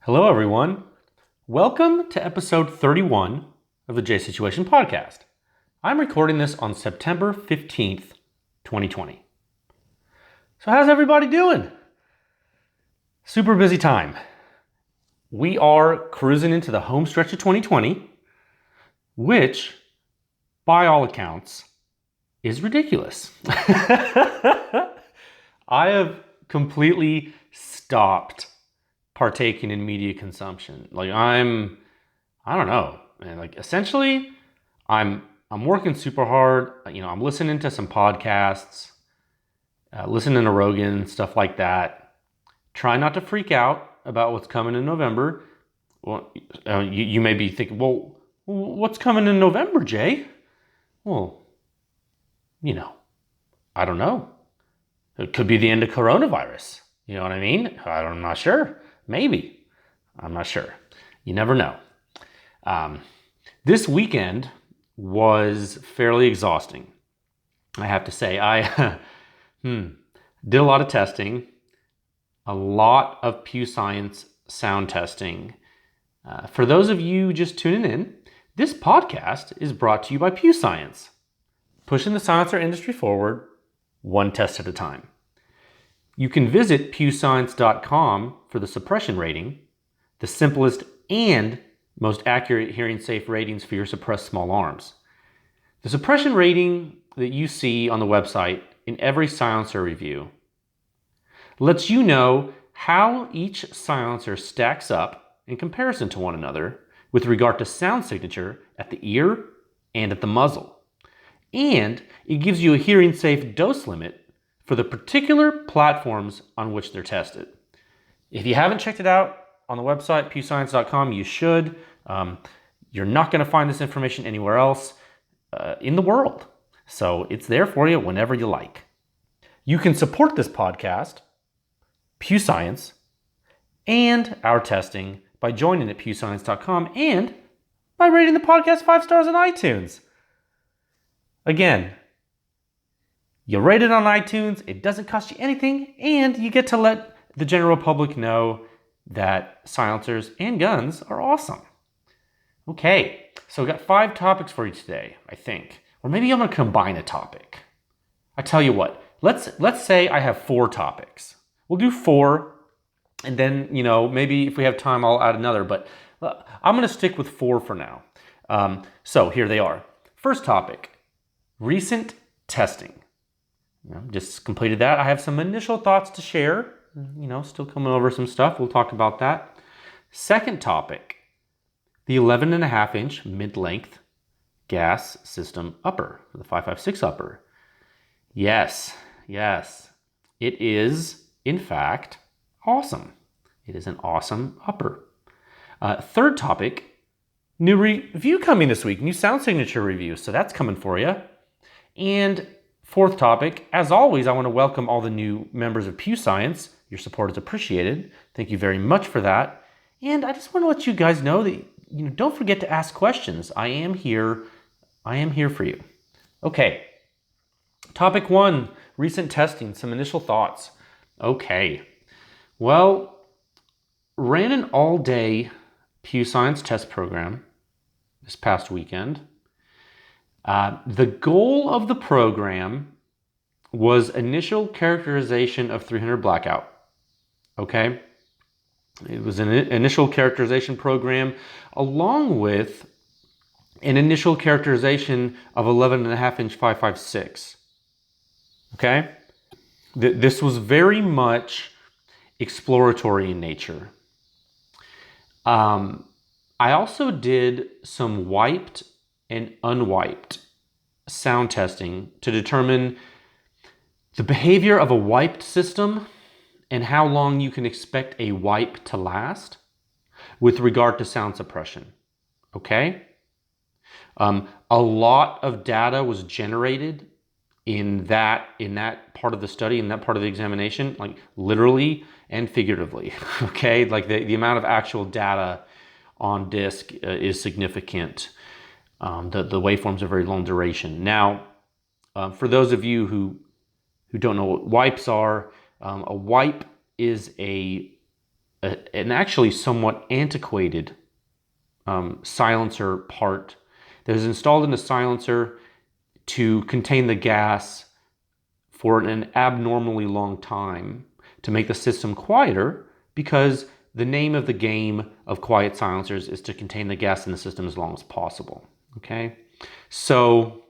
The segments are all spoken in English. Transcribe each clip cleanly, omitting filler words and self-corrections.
Hello, everyone. Welcome to episode 31 of the J Situation Podcast. I'm recording this on September 15th, 2020. So how's everybody doing? Super busy time. We are cruising into the home stretch of 2020, which, by all accounts, is ridiculous. I have completely stopped partaking in media consumption. I don't know, man. Essentially, I'm working super hard. I'm listening to some podcasts, listening to Rogan, stuff like that. Try not to freak out about what's coming in November. Well, you may be thinking, well, what's coming in November, Jay? Well, I don't know. It could be the end of coronavirus. You know what I mean? I'm not sure. Maybe. I'm not sure. You never know. This weekend was fairly exhausting, I have to say. I did a lot of testing, a lot of PEW Science sound testing. For those of you just tuning in, this podcast is brought to you by PEW Science, pushing the silencer industry forward one test at a time. You can visit pewscience.com for the suppression rating, the simplest and most accurate hearing safe ratings for your suppressed small arms. The suppression rating that you see on the website in every silencer review lets you know how each silencer stacks up in comparison to one another with regard to sound signature at the ear and at the muzzle. And it gives you a hearing safe dose limit for the particular platforms on which they're tested. If you haven't checked it out on the website, pewscience.com, you should. You're not going to find this information anywhere else in the world. So it's there for you whenever you like. You can support this podcast, PEW Science, and our testing by joining at pewscience.com and by rating the podcast 5 stars on iTunes. Again, you rate it on iTunes, it doesn't cost you anything, and you get to let the general public know that silencers and guns are awesome. Okay, so we've got 5 topics for you today, I think. Or maybe I'm going to combine a topic. I tell you what, let's say I have 4 topics. We'll do 4, and then, maybe if we have time, I'll add another, but I'm going to stick with 4 for now. So here they are. First topic, recent testing. Just completed that. I have some initial thoughts to share. Still coming over some stuff. We'll talk about that. Second topic, the 11.5-inch mid-length gas system upper, the 5.56 upper. Yes. It is, in fact, awesome. It is an awesome upper. Third topic, new review coming this week. New sound signature review. So that's coming for you. And fourth topic, as always, I want to welcome all the new members of PEW Science. Your support is appreciated. Thank you very much for that. And I just want to let you guys know that, don't forget to ask questions. I am here for you. Okay. Topic 1, recent testing, some initial thoughts. Okay. Well, ran an all-day PEW Science test program this past weekend. The goal of the program was initial characterization of 300 blackout. Okay? It was an initial characterization program along with an initial characterization of 11.5-inch 5.56. Okay? This was very much exploratory in nature. I also did some wiped and unwiped sound testing to determine the behavior of a wiped system and how long you can expect a wipe to last with regard to sound suppression. Okay? A lot of data was generated in that part of the study, in that part of the examination, like literally and figuratively. Okay? Like the amount of actual data on disk is significant. The waveforms are very long duration. Now, for those of you who don't know what wipes are, a wipe is a an actually somewhat antiquated silencer part that is installed in the silencer to contain the gas for an abnormally long time to make the system quieter, because the name of the game of quiet silencers is to contain the gas in the system as long as possible. Okay, so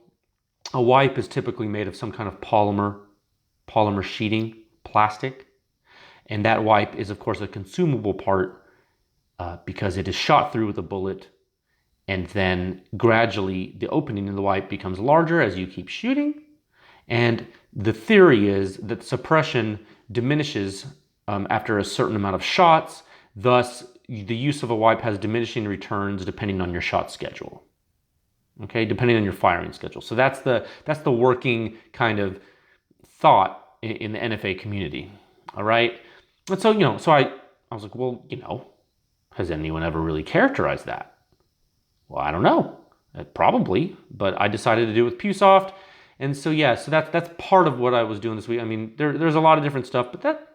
a wipe is typically made of some kind of polymer sheeting, plastic, and that wipe is of course a consumable part because it is shot through with a bullet, and then gradually the opening in the wipe becomes larger as you keep shooting. And the theory is that suppression diminishes after a certain amount of shots. Thus, the use of a wipe has diminishing returns depending on your shot schedule. Okay, depending on your firing schedule. So that's the working kind of thought in the NFA community. All right, and so I was like, well, has anyone ever really characterized that? Well, I don't know. Probably, but I decided to do it with PewSoft. And so, yeah, so that's part of what I was doing this week. I mean, there's a lot of different stuff, but that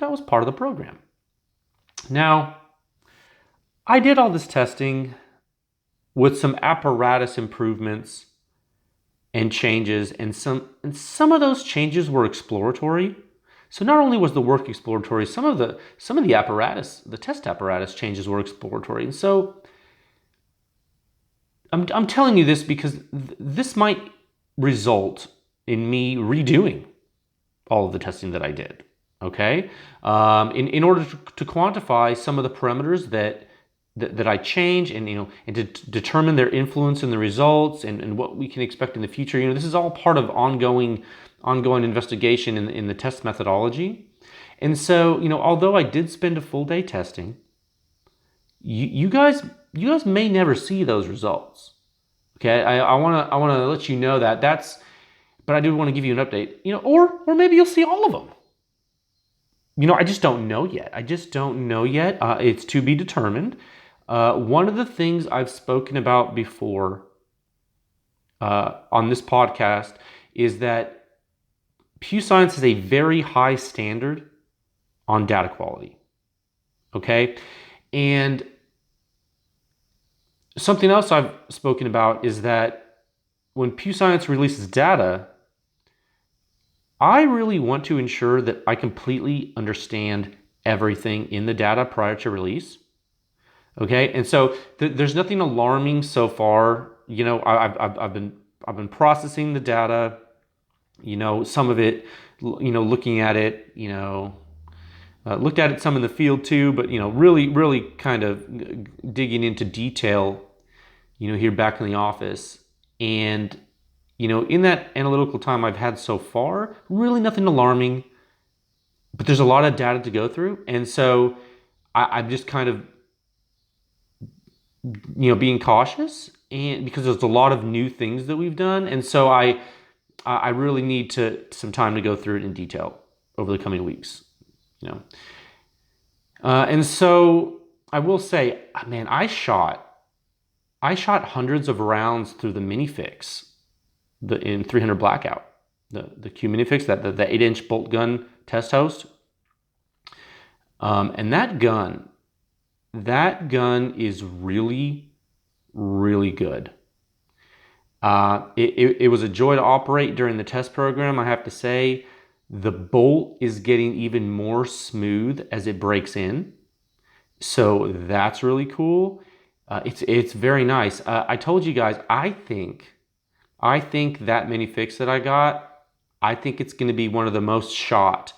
was part of the program. Now, I did all this testing with some apparatus improvements and changes, and some of those changes were exploratory. So not only was the work exploratory, some of the apparatus, the test apparatus changes were exploratory. And so I'm telling you this because this might result in me redoing all of the testing that I did. Okay, in order to quantify some of the parameters that I change, and and to determine their influence in the results and what we can expect in the future. This is all part of ongoing investigation in the test methodology. And so, although I did spend a full day testing, you guys may never see those results. Okay, I want to let you know but I do want to give you an update. Or maybe you'll see all of them. I just don't know yet. It's to be determined. One of the things I've spoken about before on this podcast is that PEW Science has a very high standard on data quality. Okay, and something else I've spoken about is that when PEW Science releases data, I really want to ensure that I completely understand everything in the data prior to release. Okay, and so there's nothing alarming so far. I've been processing the data. Some of it, looking at it. Looked at it some in the field too, but really kind of digging into detail. Here back in the office, and in that analytical time I've had so far, really nothing alarming, but there's a lot of data to go through. And so I'm just kind of, being cautious, and because there's a lot of new things that we've done. And so I really need some time to go through it in detail over the coming weeks, and so I will say, man, I shot hundreds of rounds through the minifix, in 300 blackout, the Q minifix, the 8-inch bolt gun test host. And that gun is really, really good. It was a joy to operate during the test program. I have to say, the bolt is getting even more smooth as it breaks in. So that's really cool. It's very nice. I told you guys, I think that minifix that I got, I think it's going to be one of the most shot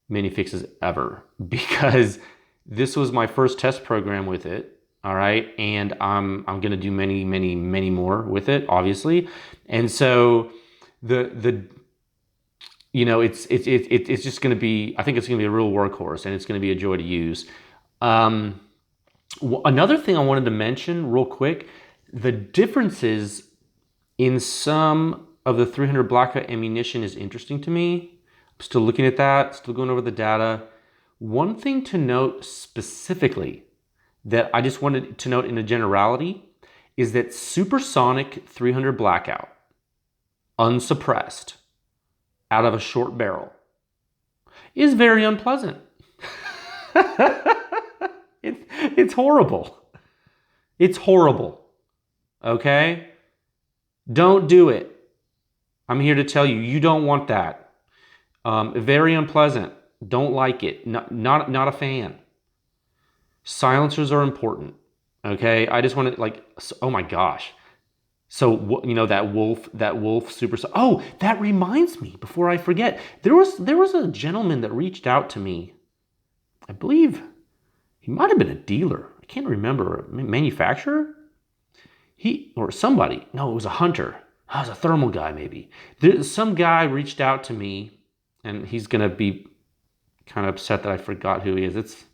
minifixes ever, because this was my first test program with it. All right, and I'm going to do many, many, many more with it, obviously. And so it's just going to be, I think it's going to be a real workhorse, and it's going to be a joy to use. Another thing I wanted to mention real quick, the differences in some of the 300 blackout ammunition is interesting to me. I'm still looking at that, still going over the data. One thing to note specifically that I just wanted to note in a generality is that supersonic 300 blackout, unsuppressed, out of a short barrel, is very unpleasant. It's horrible. It's horrible. Okay? Don't do it. I'm here to tell you, you don't want that. Very unpleasant. Don't like it. Not a fan. Silencers are important. Okay? I just want to like, oh my gosh. So, you know, that wolf super. Oh, that reminds me, before I forget, there was a gentleman that reached out to me. I believe he might have been a dealer. I can't remember. A manufacturer? Or somebody. No, it was a hunter. Oh, it was a thermal guy, maybe. Some guy reached out to me, and he's going to be kind of upset that I forgot who he is.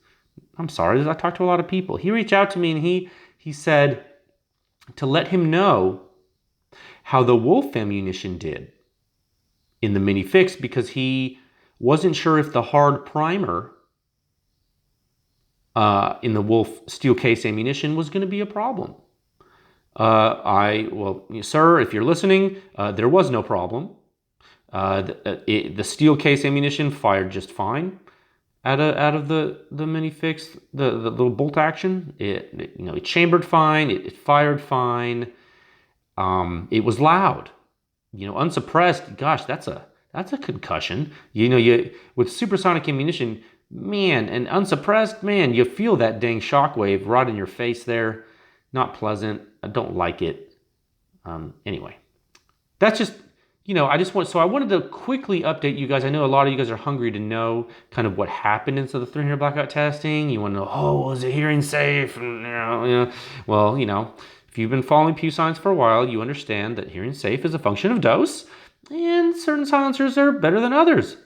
I'm sorry. I talked to a lot of people. He reached out to me, and he said to let him know how the Wolf ammunition did in the mini fix, because he wasn't sure if the hard primer in the Wolf steel case ammunition was going to be a problem. Well, sir, if you're listening, there was no problem. The steel case ammunition fired just fine out of the mini fix, the little bolt action. It chambered fine. It fired fine. It was loud, unsuppressed. Gosh, that's a concussion. With supersonic ammunition, man, and unsuppressed, man, you feel that dang shockwave right in your face there. Not pleasant. I don't like it. Anyway, that's just, I wanted to quickly update you guys. I know a lot of you guys are hungry to know kind of what happened inside the 300 blackout testing. You want to know, was it hearing safe? Well, if you've been following PEW Science for a while, you understand that hearing safe is a function of dose, and certain silencers are better than others.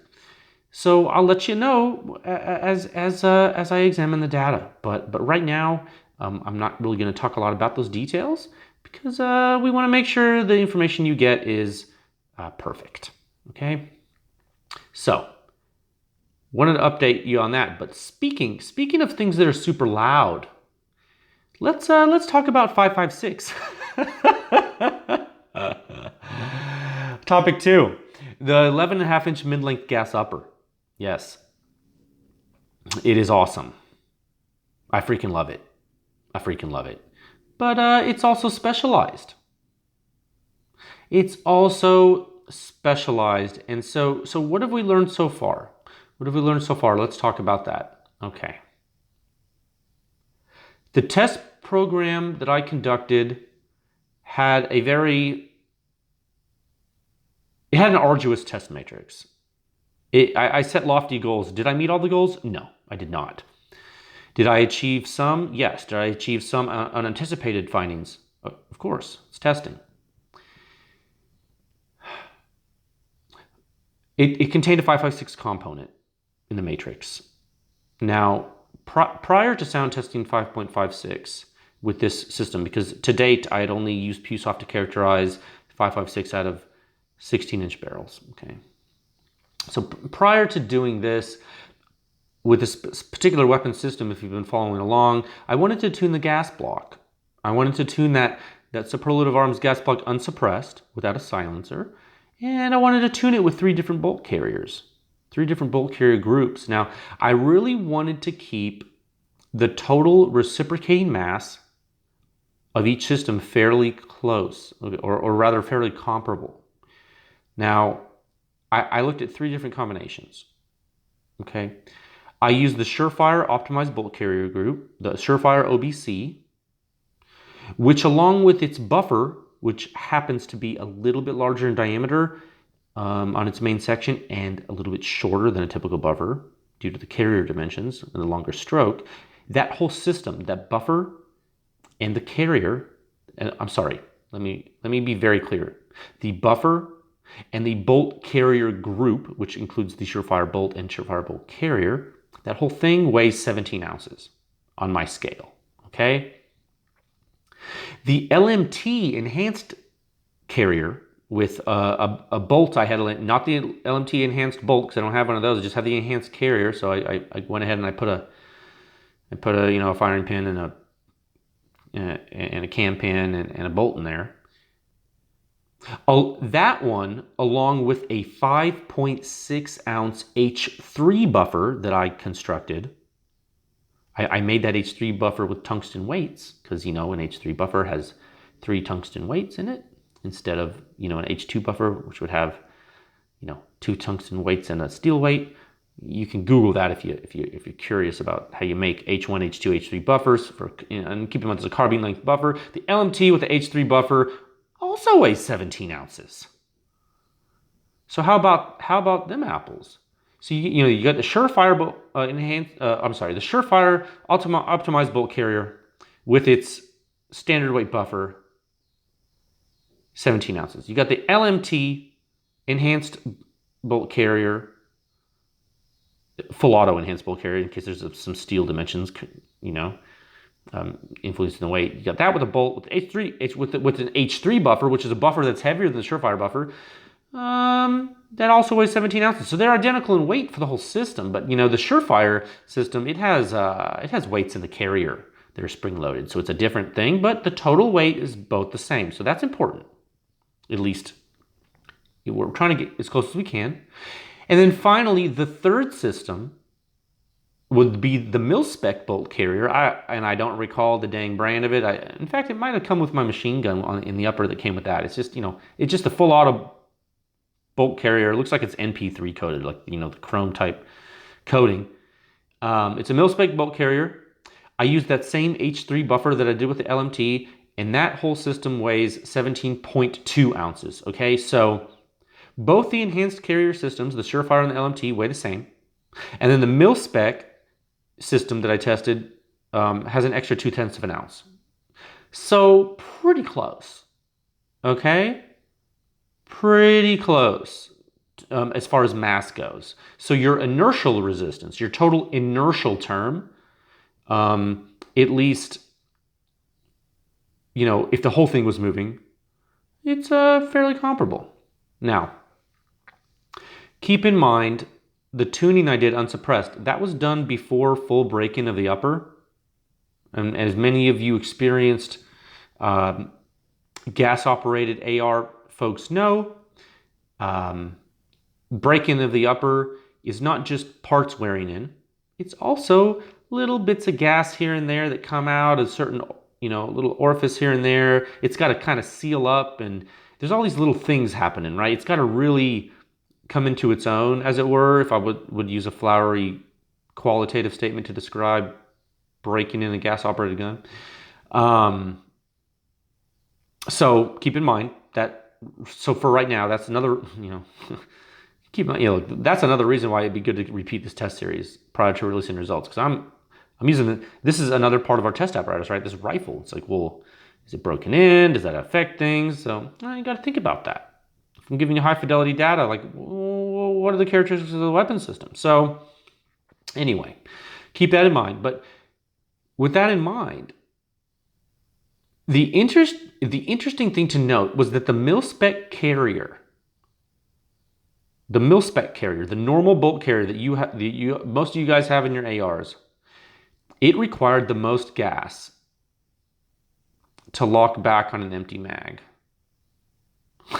So I'll let you know as I examine the data. But right now, I'm not really going to talk a lot about those details, because we want to make sure the information you get is perfect. Okay. So wanted to update you on that. But speaking of things that are super loud, let's talk about 5.56. Topic 2, the 11.5-inch mid-length gas upper. Yes, it is awesome. I freaking love it. But it's also specialized. And so what have we learned so far? Let's talk about that. Okay. The test program that I conducted had an arduous test matrix. I set lofty goals. Did I meet all the goals? No, I did not. Did I achieve some? Yes. Did I achieve some unanticipated findings? Of course, it's testing. It contained a 5.56 component in the matrix. Now, prior to sound testing 5.56 with this system, because to date I had only used PewSoft to characterize 5.56 out of 16-inch barrels. Okay. So prior to doing this, with this particular weapon system, if you've been following along, I wanted to tune the gas block. I wanted to tune that superlative arms gas block unsuppressed without a silencer. And I wanted to tune it with 3 different bolt carriers, 3 different bolt carrier groups. Now, I really wanted to keep the total reciprocating mass of each system fairly close, or rather fairly comparable. Now, I looked at 3 different combinations. Okay. I used the Surefire Optimized Bolt Carrier Group, the Surefire OBC, which along with its buffer, which happens to be a little bit larger in diameter on its main section and a little bit shorter than a typical buffer due to the carrier dimensions and the longer stroke, that whole system, that buffer and the carrier, I'm sorry, let me be very clear. The buffer and the bolt carrier group, which includes the Surefire bolt and Surefire bolt carrier, that whole thing weighs 17 ounces on my scale, okay? The LMT enhanced carrier with a bolt, I had not the LMT enhanced bolt because I don't have one of those. I just have the enhanced carrier. So I went ahead and I put a firing pin and a cam pin and a bolt in there. That one, along with a 5.6 ounce H3 buffer that I constructed, I made that H3 buffer with tungsten weights because, an H3 buffer has 3 tungsten weights in it instead of, an H2 buffer, which would have, 2 tungsten weights and a steel weight. You can Google that if you're curious about how you make H1, H2, H3 buffers and keep in mind it's a carbine length buffer. The LMT with the H3 buffer also weighs 17 ounces. So how about them apples? So you got the Surefire the Surefire optimized bolt carrier with its standard weight buffer, 17 ounces. You got the LMT enhanced bolt carrier, full auto enhanced bolt carrier in case there's some steel dimensions, influencing the weight. You got that with a bolt with H3 with an H3 buffer, which is a buffer that's heavier than the Surefire buffer. That also weighs 17 ounces. So they're identical in weight for the whole system. But the Surefire system, it has weights in the carrier that are spring loaded. So it's a different thing, but the total weight is both the same. So that's important. At least we're trying to get as close as we can. And then finally, the third system would be the mil-spec bolt carrier. I don't recall the dang brand of it. In fact, it might have come with my machine gun in the upper that came with that. It's just, it's just a full auto bolt carrier. It looks like it's NP3 coated, like, the chrome type coating. It's a mil-spec bolt carrier. I used that same H3 buffer that I did with the LMT, and that whole system weighs 17.2 ounces. Okay, so both the enhanced carrier systems, the Surefire and the LMT, weigh the same. And then the mil-spec system that I tested has an extra 0.2 of an ounce. So pretty close. Okay? Pretty close as far as mass goes. So your inertial resistance, your total inertial term, at least, if the whole thing was moving, it's fairly comparable. Now, keep in mind, the tuning I did unsuppressed, that was done before full break-in of the upper. And as many of you experienced gas-operated AR folks know, break-in of the upper is not just parts wearing in. It's also little bits of gas here and there that come out, a certain, little orifice here and there. It's got to kind of seal up, and there's all these little things happening, right? It's got to really come into its own, as it were, if I would use a flowery qualitative statement to describe breaking in a gas-operated gun. So keep in mind that, so for right now, that's another, that's another reason why it'd be good to repeat this test series prior to releasing results, because I'm using this is another part of our test apparatus, right? This rifle. It's like, well, is it broken in? Does that affect things? So you got to think about that. If I'm giving you high fidelity data, like, what are the characteristics of the weapon system? So anyway, keep that in mind. But with that in mind, the interesting thing to note was that the mil-spec carrier, the normal bolt carrier that most of you guys have in your ARs, it required the most gas to lock back on an empty mag.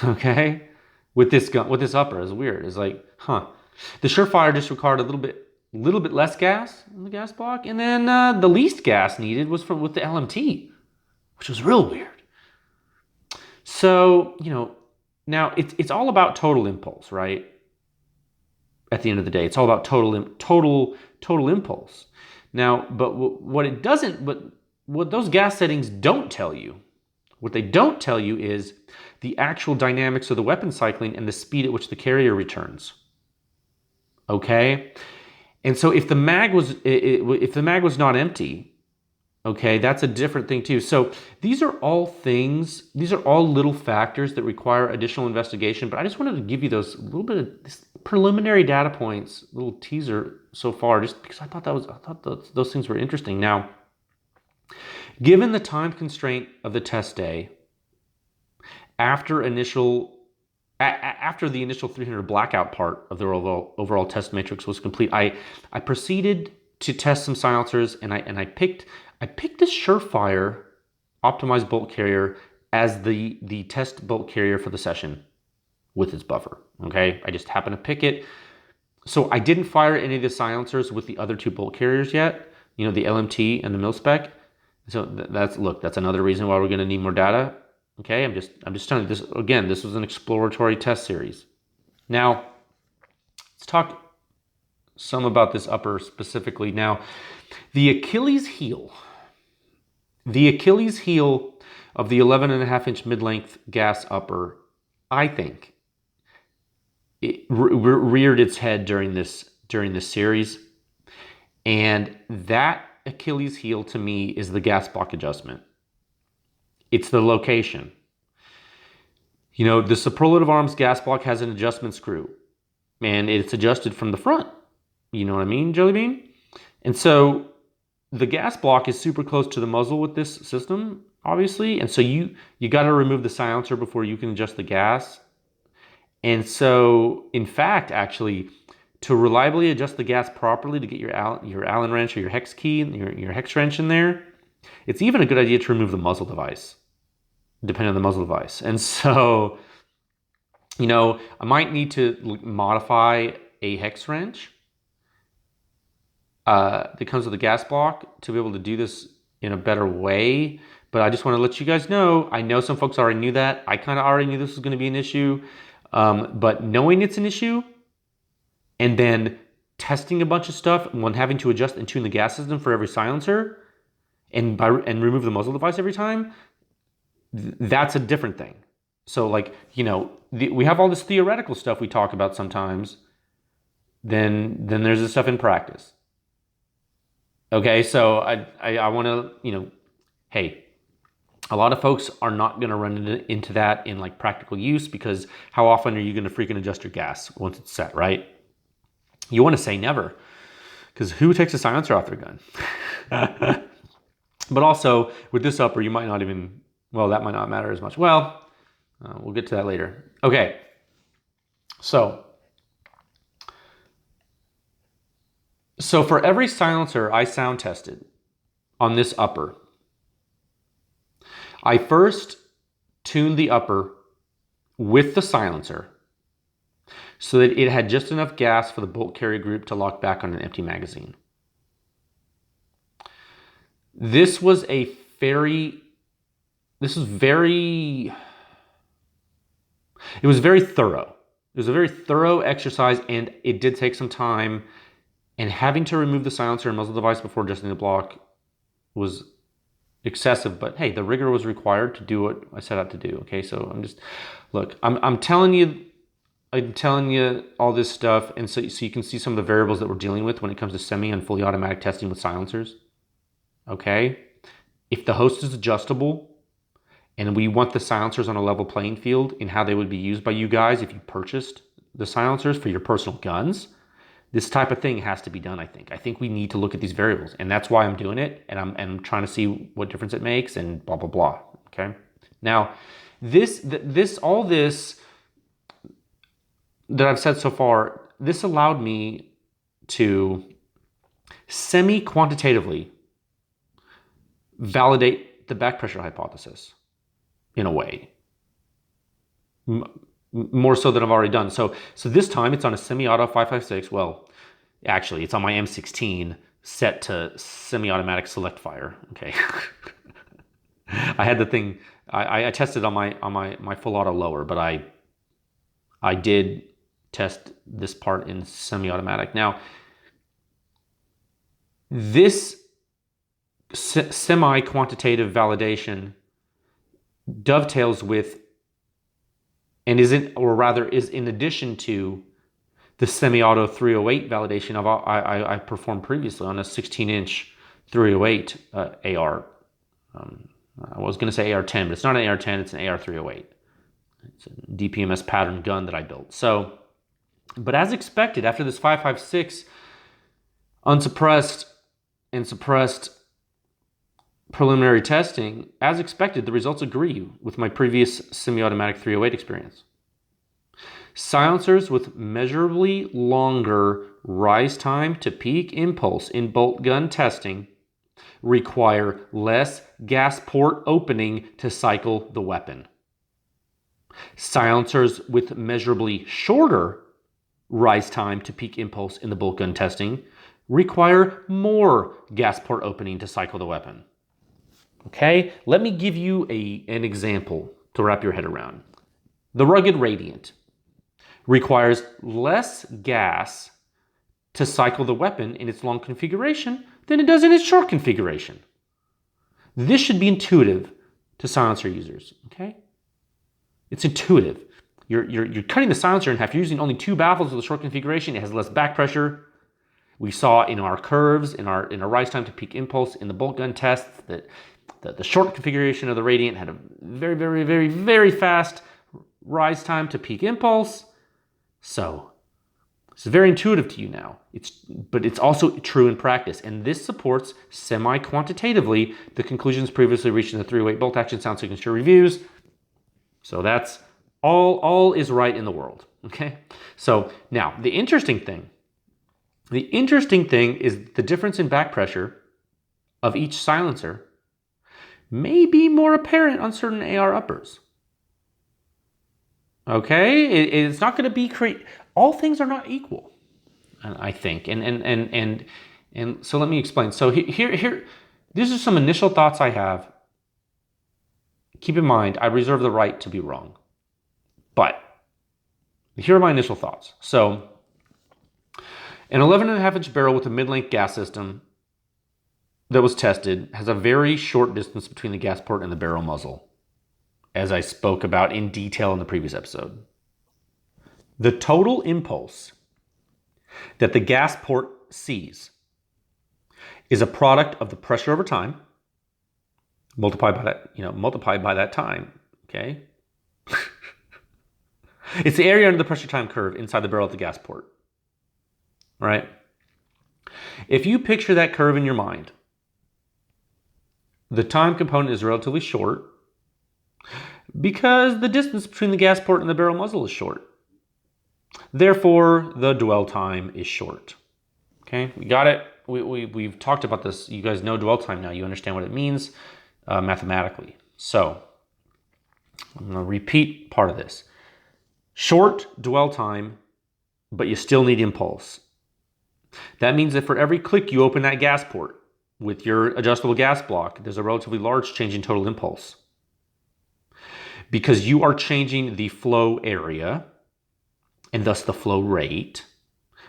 Okay? With this gun, with this upper, is weird. It's like, The Surefire just required a little bit less gas in the gas block, and then the least gas needed was with the LMT, which was real weird. So, now it's all about total impulse, right? At the end of the day, it's all about total impulse. Now, but what those gas settings don't tell you, what they don't tell you is the actual dynamics of the weapon cycling and the speed at which the carrier returns. Okay? And so if the mag was not empty, okay, that's a different thing too. So these are all little factors that require additional investigation, but I just wanted to give you those little bit of this preliminary data points, little teaser so far, just because I thought those things were interesting. Now, given the time constraint of the test day, after the initial 300 blackout part of the overall test matrix was complete, I proceeded to test some silencers, and I picked this Surefire optimized bolt carrier as the test bolt carrier for the session with its buffer. Okay, I just happened to pick it. So I didn't fire any of the silencers with the other two bolt carriers yet, the LMT and the mil spec. So that's another reason why we're going to need more data. Okay, I'm just telling you this again. This was an exploratory test series. Now, let's talk some about this upper specifically. Now, the Achilles heel of the 11.5-inch mid-length gas upper, I think, it reared its head during this series, and that Achilles heel to me is the gas block adjustment. It's the location. The superlative arms gas block has an adjustment screw, and it's adjusted from the front. You know what I mean, Jelly Bean? And so the gas block is super close to the muzzle with this system, obviously. And so you got to remove the silencer before you can adjust the gas. And so, in fact, actually, to reliably adjust the gas properly to get your Allen wrench or your hex key, your hex wrench in there, it's even a good idea to remove the muzzle device, depending on the muzzle device. And so, I might need to modify a hex wrench that comes with a gas block to be able to do this in a better way. But I just want to let you guys know, I know some folks already knew that. I kind of already knew this was going to be an issue. But knowing it's an issue and then testing a bunch of stuff and when having to adjust and tune the gas system for every silencer and remove the muzzle device every time, that's a different thing. So we have all this theoretical stuff we talk about sometimes. Then there's the stuff in practice. Okay, so I want to, hey, a lot of folks are not going to run into that in practical use, because how often are you going to freaking adjust your gas once it's set, right? You want to say never, because who takes a silencer off their gun? But also with this upper, you might not even, that might not matter as much. We'll get to that later. Okay, so for every silencer I sound tested on this upper, I first tuned the upper with the silencer so that it had just enough gas for the bolt carry group to lock back on an empty magazine. It was a very thorough. It was a very thorough exercise, and it did take some time. And having to remove the silencer and muzzle device before adjusting the block was excessive, but hey, the rigor was required to do what I set out to do. Okay, so I'm telling you all this stuff, and so you can see some of the variables that we're dealing with when it comes to semi and fully automatic testing with silencers. Okay, if the host is adjustable, and we want the silencers on a level playing field in how they would be used by you guys if you purchased the silencers for your personal guns, this type of thing has to be done, I think. I think we need to look at these variables, and that's why I'm doing it, and I'm trying to see what difference it makes, and blah, blah, blah, okay? Now, all this that I've said so far, this allowed me to semi-quantitatively validate the back pressure hypothesis in a way. More so than I've already done. So this time it's on a semi-auto 5.56. Well, actually, it's on my M16 set to semi-automatic select fire. Okay. I had the thing. I tested on my full auto lower, but I did test this part in semi-automatic. Now, this semi-quantitative validation dovetails with, and is in addition to the semi-auto 308 validation I performed previously on a 16-inch 308 AR. I was going to say AR-10, but it's not an AR-10, it's an AR-308. It's a DPMS pattern gun that I built. So, but as expected, after this 5.56 unsuppressed and suppressed preliminary testing, as expected, the results agree with my previous semi-automatic 308 experience. Silencers with measurably longer rise time to peak impulse in bolt gun testing require less gas port opening to cycle the weapon. Silencers with measurably shorter rise time to peak impulse in the bolt gun testing require more gas port opening to cycle the weapon. Okay, let me give you an example to wrap your head around. The rugged Radiant requires less gas to cycle the weapon in its long configuration than it does in its short configuration. This should be intuitive to silencer users, okay? It's intuitive. You're cutting the silencer in half. You're using only 2 baffles with the short configuration. It has less back pressure. We saw in our curves, in our rise time to peak impulse in the bolt gun tests that the short configuration of the Radiant had a very, very, very, very fast rise time to peak impulse. So it's very intuitive to you now. But it's also true in practice. And this supports semi-quantitatively the conclusions previously reached in the 308 bolt action sound signature reviews. So that's all is right in the world. Okay. So now the interesting thing is the difference in back pressure of each silencer may be more apparent on certain AR uppers. Okay, it's not going to be all things are not equal, I think, and so let me explain. So here, these are some initial thoughts I have. Keep in mind, I reserve the right to be wrong, but here are my initial thoughts. So, an 11.5-inch barrel with a mid-length gas system that was tested has a very short distance between the gas port and the barrel muzzle, as I spoke about in detail in the previous episode. The total impulse that the gas port sees is a product of the pressure over time multiplied by that time, okay? It's the area under the pressure time curve inside the barrel of the gas port, right? If you picture that curve in your mind, the time component is relatively short because the distance between the gas port and the barrel muzzle is short. Therefore, the dwell time is short. Okay, we got it. We've talked about this. You guys know dwell time now. You understand what it means mathematically. So, I'm going to repeat part of this. Short dwell time, but you still need impulse. That means that for every click you open that gas port with your adjustable gas block, there's a relatively large change in total impulse. Because you are changing the flow area, and thus the flow rate,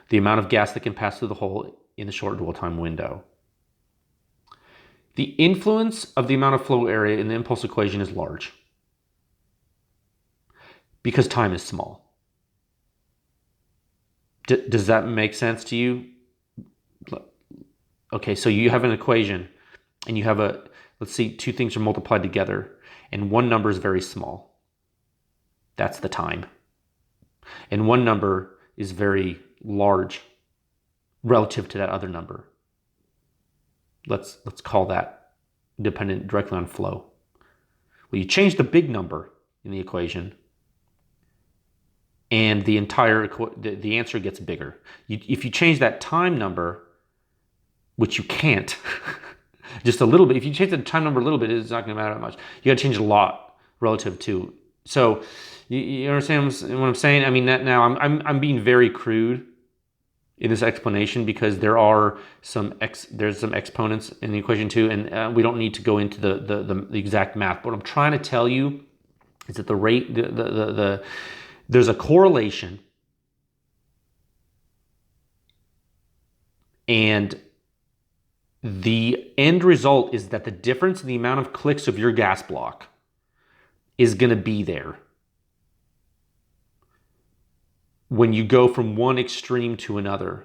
the amount of gas that can pass through the hole in the short dwell time window. The influence of the amount of flow area in the impulse equation is large because time is small. Does that make sense to you? Okay, so you have an equation and you have let's see, 2 things are multiplied together and one number is very small. That's the time. And one number is very large relative to that other number. Let's call that dependent directly on flow. Well, you change the big number in the equation and the entire the answer gets bigger. If you change that time number, which you can't, just a little bit. If you change the time number a little bit, it's not going to matter that much. You got to change a lot relative to. So you understand what I'm saying? I mean, that now I'm being very crude in this explanation because there are there's some exponents in the equation too, and we don't need to go into the exact math. But what I'm trying to tell you is that the rate there's a correlation, and the end result is that the difference in the amount of clicks of your gas block is going to be there when you go from one extreme to another,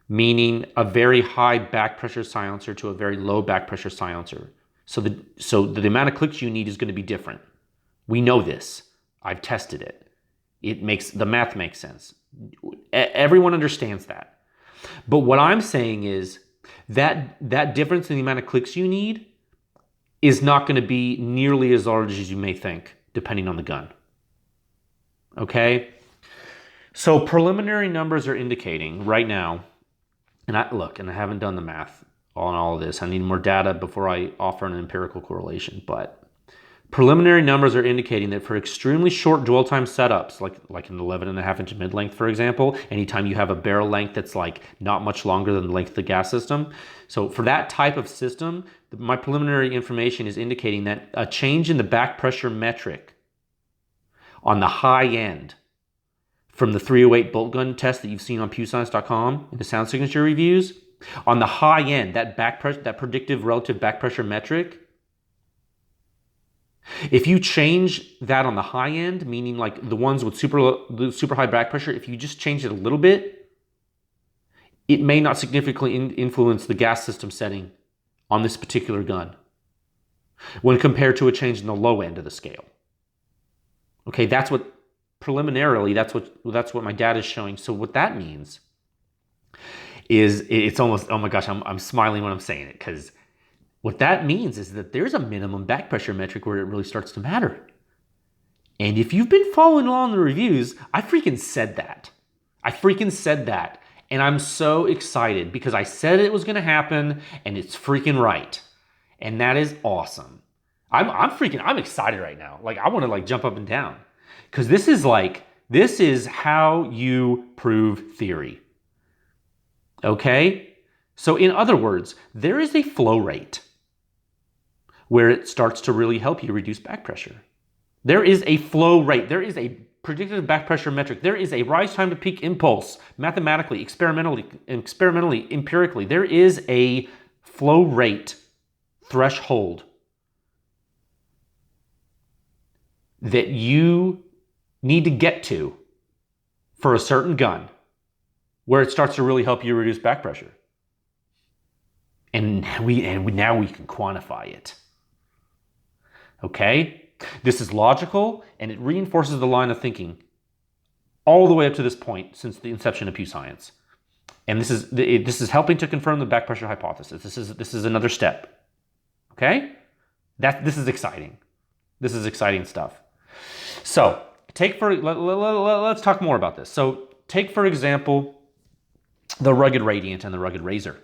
meaning a very high back pressure silencer to a very low back pressure silencer. So the amount of clicks you need is going to be different. We know this. I've tested it. The math makes sense. Everyone understands that. But what I'm saying is that difference in the amount of clicks you need is not going to be nearly as large as you may think, depending on the gun. Okay? So preliminary numbers are indicating right now, and I haven't done the math on all of this. I need more data before I offer an empirical correlation, but Preliminary numbers are indicating that for extremely short dwell time setups, like an 11.5-inch mid-length, for example, anytime you have a barrel length that's like not much longer than the length of the gas system. So for that type of system, my preliminary information is indicating that a change in the back pressure metric on the high end from the 308 bolt gun test that you've seen on PEWScience.com in the sound signature reviews, on the high end, that predictive relative back pressure metric, if you change that on the high end, meaning like the ones with super high back pressure, if you just change it a little bit, it may not significantly influence the gas system setting on this particular gun when compared to a change in the low end of the scale. Okay, that's what preliminarily, that's what my data is showing. So what that means is it's almost, oh my gosh, I'm smiling when I'm saying it, because what that means is that there's a minimum back pressure metric where it really starts to matter. And if you've been following along the reviews, I freaking said that. And I'm so excited because I said it was going to happen and it's freaking right. And that is awesome. I'm excited right now. Like I want to like jump up and down because this is how you prove theory. Okay? So in other words, there is a flow rate where it starts to really help you reduce back pressure. There is a flow rate. There is a predicted back pressure metric. There is a rise time to peak impulse, mathematically, experimentally, empirically. There is a flow rate threshold that you need to get to for a certain gun where it starts to really help you reduce back pressure. And now we can quantify it. Okay? This is logical, and it reinforces the line of thinking all the way up to this point since the inception of PEW Science. And this is helping to confirm the back pressure hypothesis. This is another step. Okay? This is exciting. This is exciting stuff. So, let's talk more about this. So, take for example the rugged Radiant and the rugged Razor.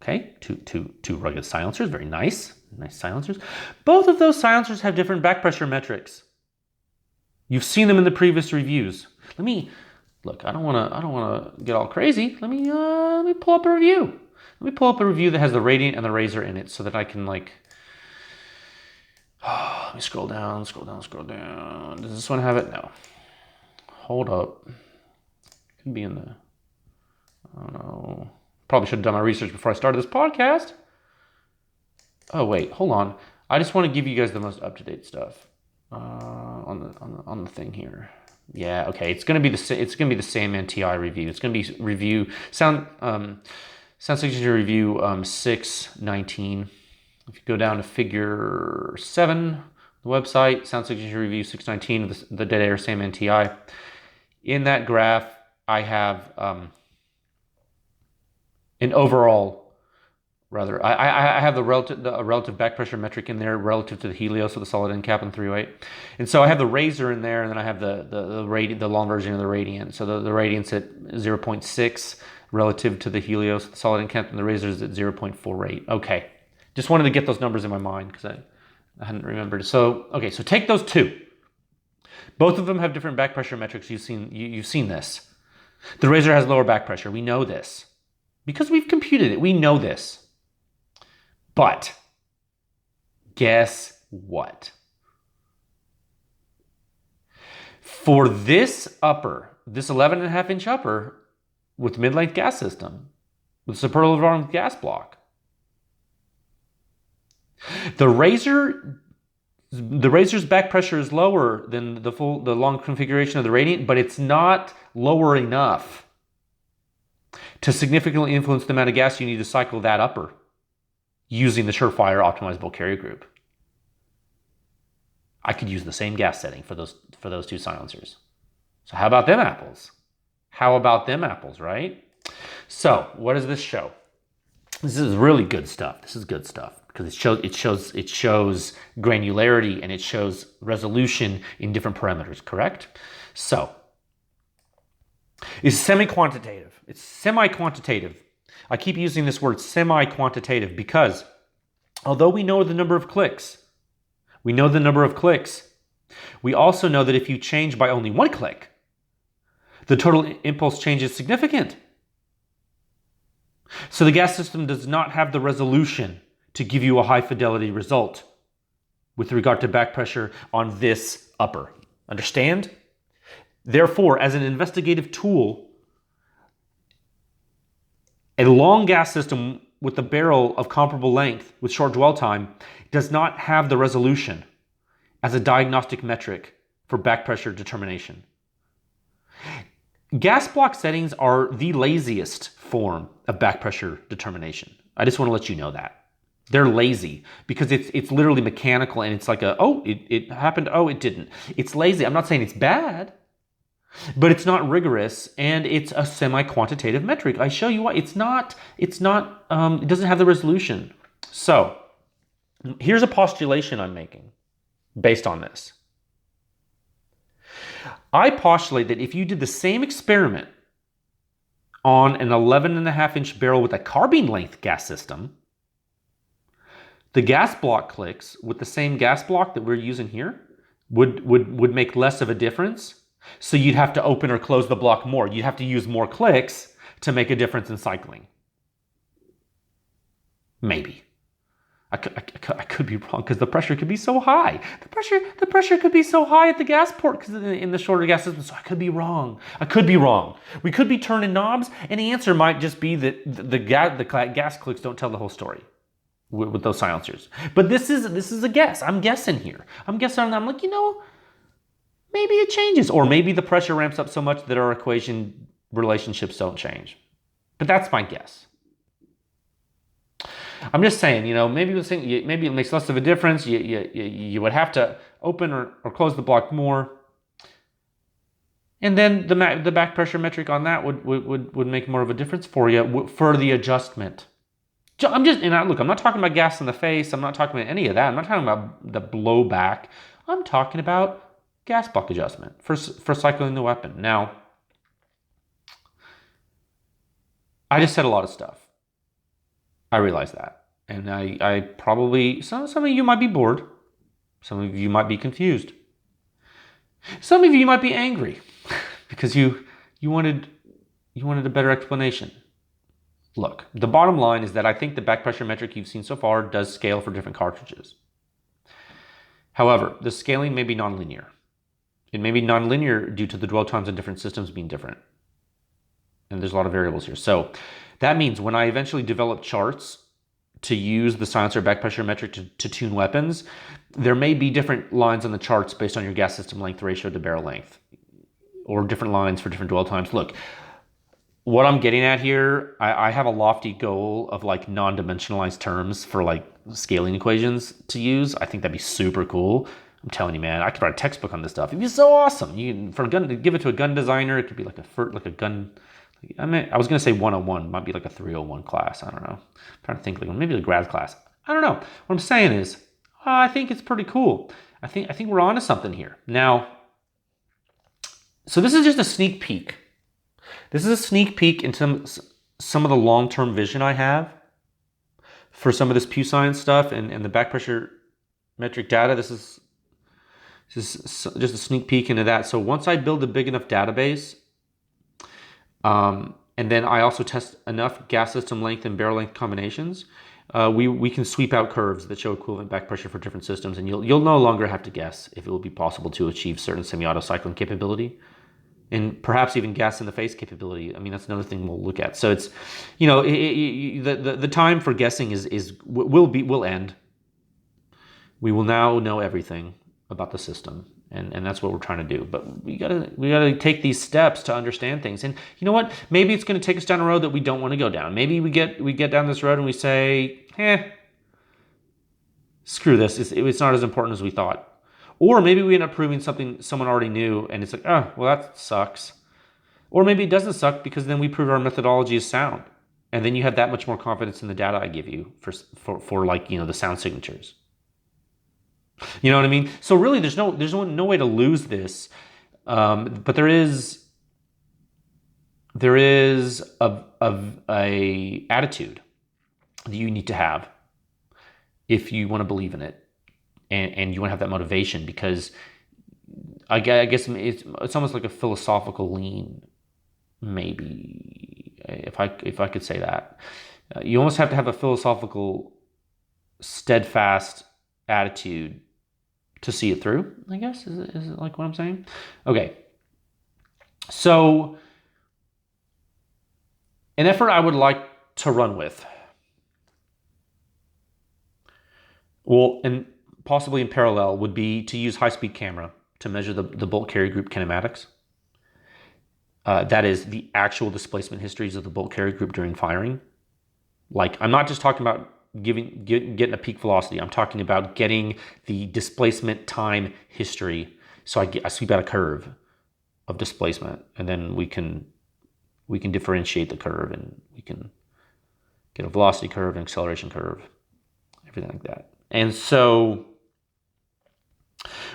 Okay, two rugged silencers, very nice silencers. Both of those silencers have different back pressure metrics. You've seen them in the previous reviews. Look. I don't want to get all crazy. Let me pull up a review. Let me pull up a review that has the Radiant and the Razor in it, so that I can like. Let me scroll down. Does this one have it? No. Hold up. It could be in the. I don't know. Probably should have done my research before I started this podcast. Oh wait, hold on. I just want to give you guys the most up-to-date stuff on the thing here. Yeah, okay. It's gonna be the same NTI review. It's gonna be review sound signature review 619. If you go down to figure 7, the website sound signature review 619, the dead air same NTI. In that graph, I have an overall. Rather, I have the relative back pressure metric in there relative to the Helios with the solid end cap and 308. And so I have the Razor in there, and then I have the long version of the Radiant. So the Radiant's at 0.6 relative to the Helios with the solid end cap, and the Razor's at 0.48. Okay. Just wanted to get those numbers in my mind because I hadn't remembered. So, okay, so take those two. Both of them have different back pressure metrics. You've seen this. The Razor has lower back pressure. We know this. Because we've computed it. We know this. But guess what? For this 11.5-inch upper with mid-length gas system, with superlative armed gas block, the Razor's back pressure is lower than the long configuration of the Radiant, but it's not lower enough to significantly influence the amount of gas you need to cycle that upper using the Surefire optimizable carrier group. I could use the same gas setting for those two silencers. So how about them apples? Right? So what does this show? This is really good stuff. This is good stuff because it shows granularity and it shows resolution in different parameters, correct? So it's semi-quantitative. It's semi-quantitative. I keep using this word semi-quantitative because although we know the number of clicks, We know the number of clicks. We also know that if you change by only one click, the total impulse change is significant. So the gas system does not have the resolution to give you a high fidelity result with regard to back pressure on this upper. Understand? Therefore, as an investigative tool, a long gas system with a barrel of comparable length with short dwell time does not have the resolution as a diagnostic metric for back pressure determination. Gas block settings are the laziest form of back pressure determination. I just want to let you know that. They're lazy because it's literally mechanical, and it's like it happened, it didn't. It's lazy. I'm not saying it's bad, but it's not rigorous, and it's a semi-quantitative metric. I show you why. It doesn't have the resolution. So here's a postulation I'm making based on this. I postulate that if you did the same experiment on an 11.5-inch barrel with a carbine length gas system, the gas block clicks with the same gas block that we're using here would make less of a difference. So you'd have to open or close the block more. You'd have to use more clicks to make a difference in cycling. Maybe. I could be wrong because the pressure could be so high. The pressure could be so high at the gas port because in the shorter gas system. So I could be wrong. We could be turning knobs, and the answer might just be that the gas clicks don't tell the whole story with those silencers. But this is a guess. I'm guessing here. I'm like, maybe it changes, or maybe the pressure ramps up so much that our equation relationships don't change. But that's my guess. I'm just saying, maybe it makes less of a difference. You would have to open or close the block more, and then the back pressure metric on that would make more of a difference for you for the adjustment. I'm not talking about gas in the face. I'm not talking about any of that. I'm not talking about the blowback. I'm talking about gas block adjustment for cycling the weapon. Now, I just said a lot of stuff. I realize that. And I probably, some of you might be bored. Some of you might be confused. Some of you might be angry because you wanted a better explanation. Look, the bottom line is that I think the back pressure metric you've seen so far does scale for different cartridges. However, the scaling may be nonlinear. It may be nonlinear due to the dwell times in different systems being different. And there's a lot of variables here. So that means when I eventually develop charts to use the silencer back pressure metric to tune weapons, there may be different lines on the charts based on your gas system length ratio to barrel length, or different lines for different dwell times. Look, what I'm getting at here, I have a lofty goal of like non-dimensionalized terms for like scaling equations to use. I think that'd be super cool. I'm telling you, man, I could write a textbook on this stuff. It'd be so awesome. Give it to a gun designer. It could be like a gun. I was going to say 101, might be like a 301 class. I don't know. I'm trying to think, like maybe a grad class. I don't know. What I'm saying is, I think it's pretty cool. I think we're onto something here. Now, so this is just a sneak peek. This is a sneak peek into some of the long-term vision I have for some of this PEW Science stuff and the back pressure metric data. This is just a sneak peek into that. So once I build a big enough database, and then I also test enough gas system length and barrel length combinations, we can sweep out curves that show equivalent back pressure for different systems, and you'll no longer have to guess if it will be possible to achieve certain semi-auto cycling capability, and perhaps even gas in the face capability. I mean, that's another thing we'll look at. So it's, the time for guessing will end. We will now know everything about the system. And that's what we're trying to do. But we gotta take these steps to understand things. And you know what? Maybe it's going to take us down a road that we don't want to go down. Maybe we get down this road and we say, screw this. It's not as important as we thought. Or maybe we end up proving something someone already knew, and it's like, well, that sucks. Or maybe it doesn't suck because then we prove our methodology is sound, and then you have that much more confidence in the data I give you for like the sound signatures. You know what I mean? So really, there's no way to lose this, but there is a attitude that you need to have if you want to believe in it. and you want to have that motivation, because I guess it's almost like a philosophical lean, maybe, if I could say that. You almost have to have a philosophical, steadfast attitude to see it through, I guess. Is it like what I'm saying? Okay. So, an effort I would like to run with, well, and possibly in parallel, would be to use high-speed camera to measure the bolt carrier group kinematics. That is the actual displacement histories of the bolt carrier group during firing. Like, I'm not just talking about getting a peak velocity. I'm talking about getting the displacement time history. So I sweep out a curve of displacement, and then we can differentiate the curve, and we can get a velocity curve, an acceleration curve, everything like that. And so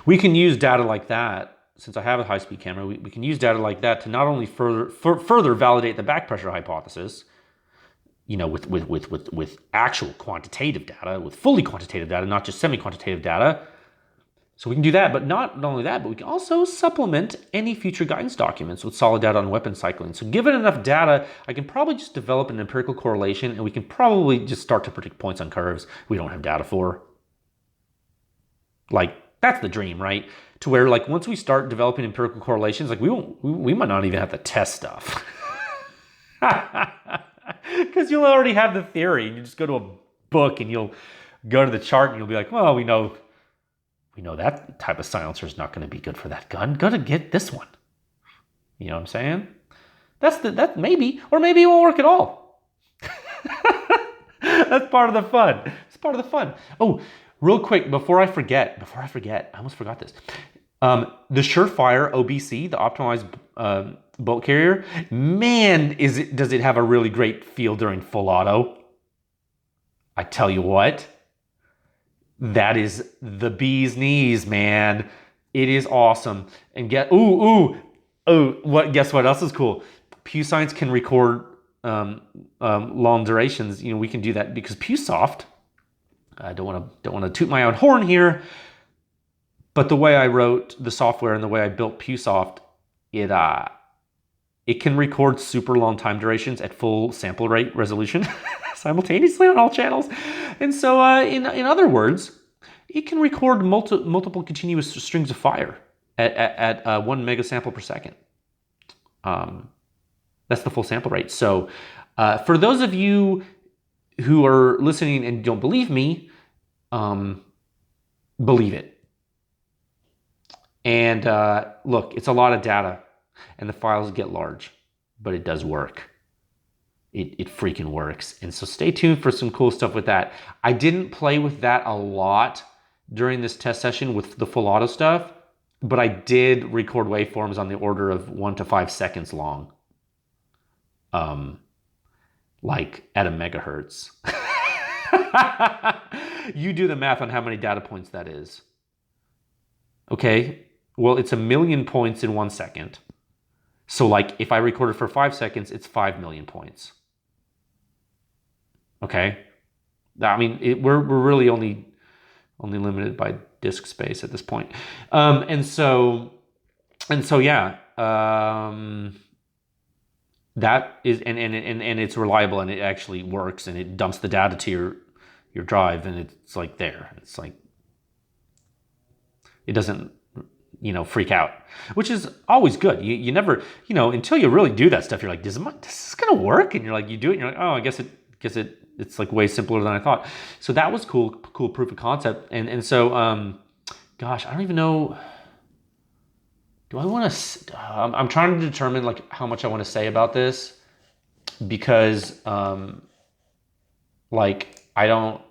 we can use data like that. Since I have a high-speed camera, we can use data like that to not only further validate the back pressure hypothesis, with actual quantitative data, with fully quantitative data, not just semi-quantitative data. So we can do that, but not only that, but we can also supplement any future guidance documents with solid data on weapon cycling. So given enough data, I can probably just develop an empirical correlation, and we can probably just start to predict points on curves we don't have data for. Like, that's the dream, right? To where, like, once we start developing empirical correlations, like, we might not even have to test stuff. Because you'll already have the theory, and you just go to a book and you'll go to the chart and you'll be like, well, we know that type of silencer is not going to be good for that gun. Got to get this one. You know what I'm saying? That maybe, or maybe it won't work at all. That's part of the fun. It's part of the fun. Oh, real quick, before I forget, I almost forgot this. The Surefire OBC, the optimized bolt carrier, man, does it have a really great feel during full auto. I tell you what, that is the bee's knees, man. It is awesome. And guess what else is cool? PEW Science can record long durations. We can do that because PewSoft, I don't want to toot my own horn here, but the way I wrote the software and the way I built PewSoft, it can record super long time durations at full sample rate resolution simultaneously on all channels. And so in other words, it can record multiple continuous strings of fire at 1 megasample per second. That's the full sample rate. So for those of you who are listening and don't believe me, believe it. And look, it's a lot of data, and the files get large, but it does work. It freaking works. And so stay tuned for some cool stuff with that. I didn't play with that a lot during this test session with the full auto stuff, but I did record waveforms on the order of 1 to 5 seconds long. Like at a megahertz. You do the math on how many data points that is. Okay, well, it's 1 million points in 1 second. So like if I recorded for 5 seconds, it's 5 million points. Okay, I mean, we're really only limited by disk space at this point. And so yeah, that is, and it's reliable, and it actually works, and it dumps the data to your drive, and it's like there. It's like, it doesn't, freak out, which is always good. You never, until you really do that stuff, you're like, this is gonna work? And you're like, you do it, and you're like, oh, I guess it's like way simpler than I thought. So that was cool proof of concept. And so, gosh, I don't even know. Do I want to? I'm trying to determine like how much I want to say about this, because like I don't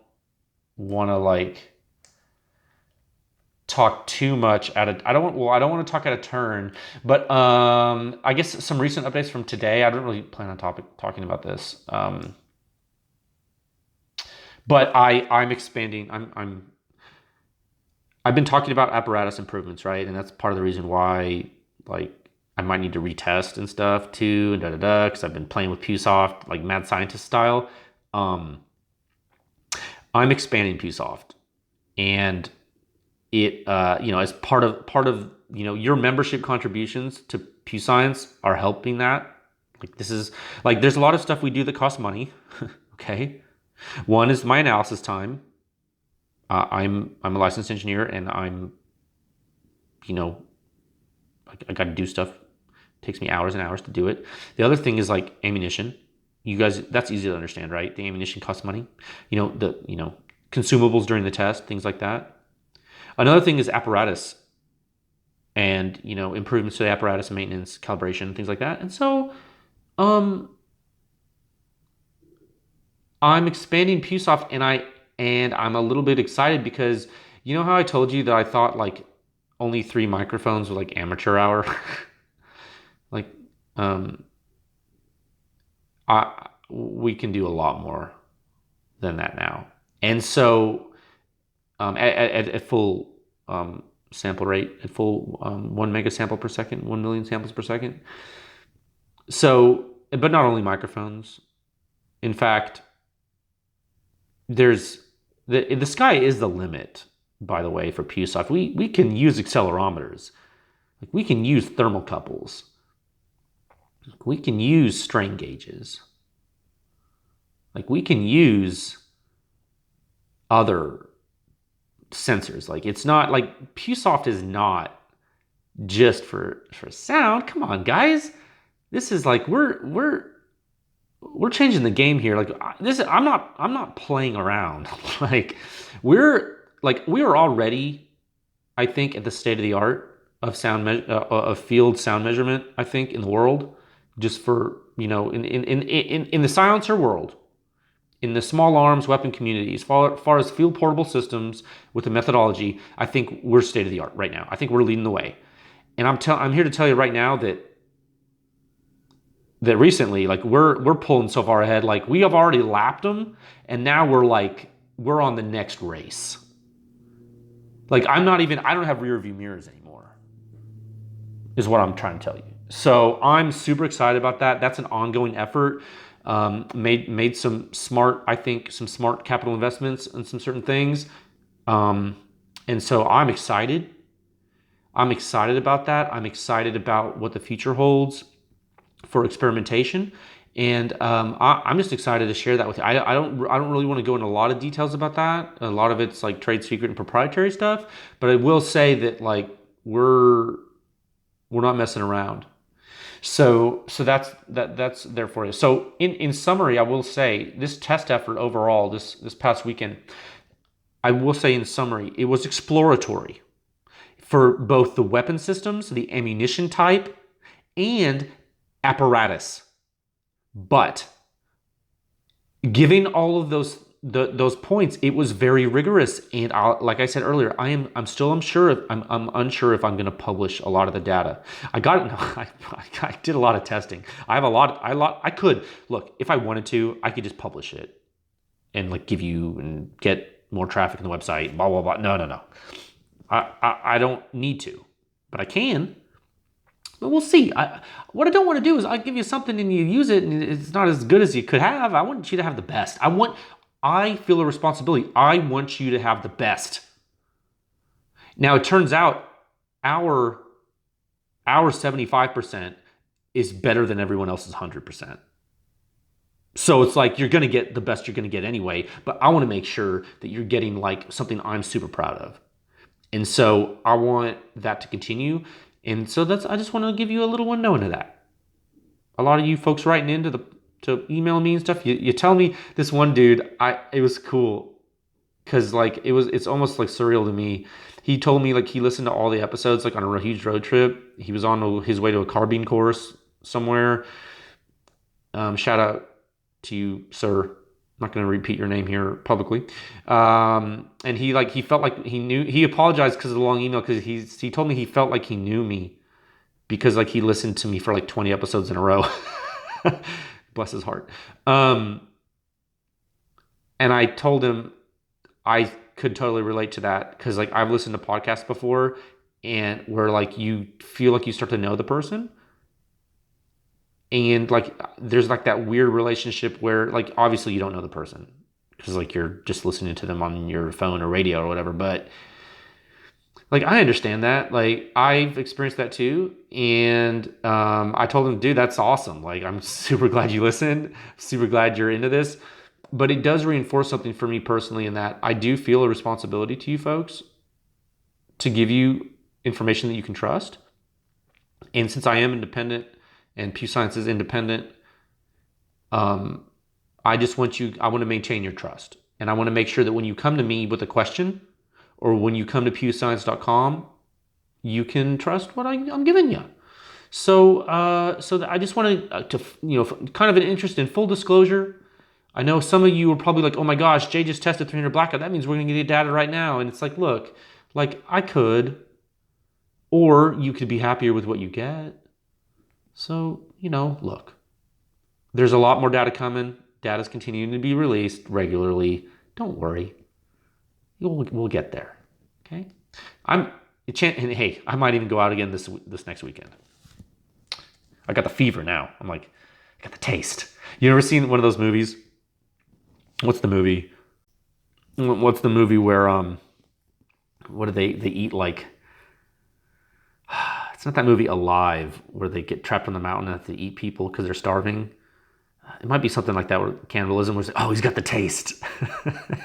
want to like talk too much I don't want to talk out of turn, but I guess some recent updates from today. I don't really plan on talking about this, but I'm expanding. I've been talking about apparatus improvements, right? And that's part of the reason why, like, I might need to retest and stuff too, and because I've been playing with PewSoft, like mad scientist style. I'm expanding PewSoft, and it as part of your membership contributions to PEW Science are helping that. Like this is like there's a lot of stuff we do that costs money. Okay, one is my analysis time. I'm a licensed engineer, and I'm I got to do stuff. It takes me hours and hours to do it. The other thing is like ammunition. You guys, that's easy to understand, right? The ammunition costs money. The consumables during the test, things like that. Another thing is apparatus and improvements to the apparatus, maintenance, calibration, things like that. And so I'm expanding PewSoft, and I'm a little bit excited because you know how I told you that I thought like only 3 microphones were like amateur hour. Like we can do a lot more than that now. And so at full sample rate, at full 1 mega sample per second, 1 million samples per second. So, but not only microphones. In fact, there's the sky is the limit, by the way, for PewSoft. We can use accelerometers. Like we can use thermocouples. We can use strain gauges. Like we can use other sensors. Like it's not like PewSoft is not just for sound. Come on, guys. This is like we're changing the game here. Like this, I'm not playing around. Like we are already, I think, at the state of the art of of field sound measurement. I think in the world, just for in the silencer world, in the small arms weapon community, as far as field portable systems with the methodology, I think we're state of the art right now. I think we're leading the way, and I'm here to tell you right now that recently, like we're pulling so far ahead, like we have already lapped them, and now we're on the next race. Like I don't have rear view mirrors anymore, is what I'm trying to tell you. So I'm super excited about that. That's an ongoing effort. Made some smart capital investments in some certain things. And so I'm excited. I'm excited about that. I'm excited about what the future holds for experimentation. And I'm just excited to share that with you. I don't really want to go into a lot of details about that. A lot of it's like trade secret and proprietary stuff. But I will say that like we're not messing around. So that's there for you. So in summary, I will say this test effort overall, this past weekend, I will say in summary, it was exploratory for both the weapon systems, the ammunition type, and apparatus. But giving all of those points, it was very rigorous, and like I said earlier, I'm still unsure if I'm going to publish a lot of the data. I did a lot of testing. I could look if I wanted to, I could just publish it and like give you and get more traffic on the website. Blah blah blah. No. I don't need to, but I can. But we'll see. What I don't want to do is I give you something and you use it and it's not as good as you could have. I want you to have the best. I feel a responsibility. I want you to have the best. Now it turns out our 75% is better than everyone else's 100%. So it's like you're going to get the best you're going to get anyway, but I want to make sure that you're getting like something I'm super proud of. And so I want that to continue. And so I just want to give you a little window into that. A lot of you folks writing into to email me and stuff, you tell me. This one dude, it was cool because like it's almost like surreal to me. He told me like he listened to all the episodes like on a huge road trip. He was on his way to a carbine course somewhere. Shout out to you, sir. I'm not going to repeat your name here publicly. And he felt like he knew. He apologized because of the long email because he told me he felt like he knew me because like he listened to me for like 20 episodes in a row. Bless his heart. And I told him I could totally relate to that because like I've listened to podcasts before and where like you feel like you start to know the person. And like there's like that weird relationship where like obviously you don't know the person because like you're just listening to them on your phone or radio or whatever, but Like, I understand that. Like, I've experienced that too. And I told him, dude, that's awesome. Like, I'm super glad you listened. Super glad you're into this. But it does reinforce something for me personally in that I do feel a responsibility to you folks to give you information that you can trust. And since I am independent and PEW Science is independent, I just I want to maintain your trust. And I want to make sure that when you come to me with a question or when you come to pewscience.com, you can trust what I'm giving you. So, I just wanted kind of an interest in full disclosure. I know some of you are probably like, oh my gosh, Jay just tested 300 blackout. That means we're going to get data right now. And it's like, look, like I could, or you could be happier with what you get. So, look, there's a lot more data coming. Data's continuing to be released regularly. Don't worry. We'll get there. Okay? And hey, I might even go out again this next weekend. I got the fever now. I got the taste. You ever seen one of those movies? What's the movie? What's the movie where what do they eat like? It's not that movie Alive where they get trapped on the mountain and have to eat people because they're starving. It might be something like that where cannibalism was, oh, he's got the taste.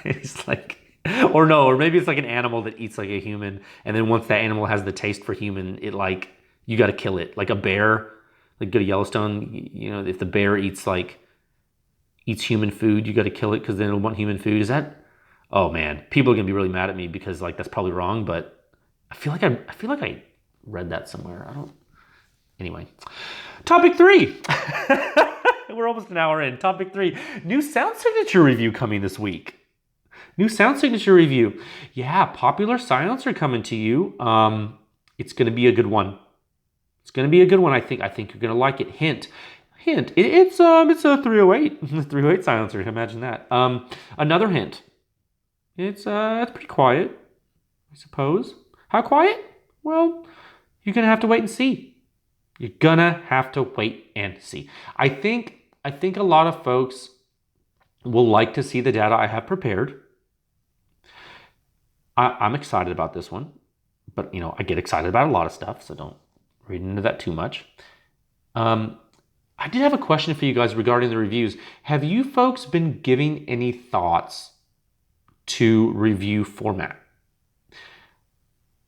He's like, or maybe it's like an animal that eats like a human, and then once that animal has the taste for human, it like you got to kill it. Like a bear, like go to Yellowstone, if the bear eats human food, you got to kill it because then it'll want human food. Is that? Oh man, people are gonna be really mad at me because like that's probably wrong, but I feel like I read that somewhere. Anyway, topic 3. We're almost an hour in. Topic 3, new sound signature review coming this week. New sound signature review. Yeah, popular silencer coming to you. It's going to be a good one. It's going to be a good one. I think you're going to like it. Hint. It's a 308. 308 silencer. Imagine that. Another hint. It's pretty quiet, I suppose. How quiet? Well, you're going to have to wait and see. You're gonna have to wait and see. I think a lot of folks will like to see the data I have prepared. I'm excited about this one, but I get excited about a lot of stuff, so don't read into that too much. I did have a question for you guys regarding the reviews. Have you folks been giving any thoughts to review format?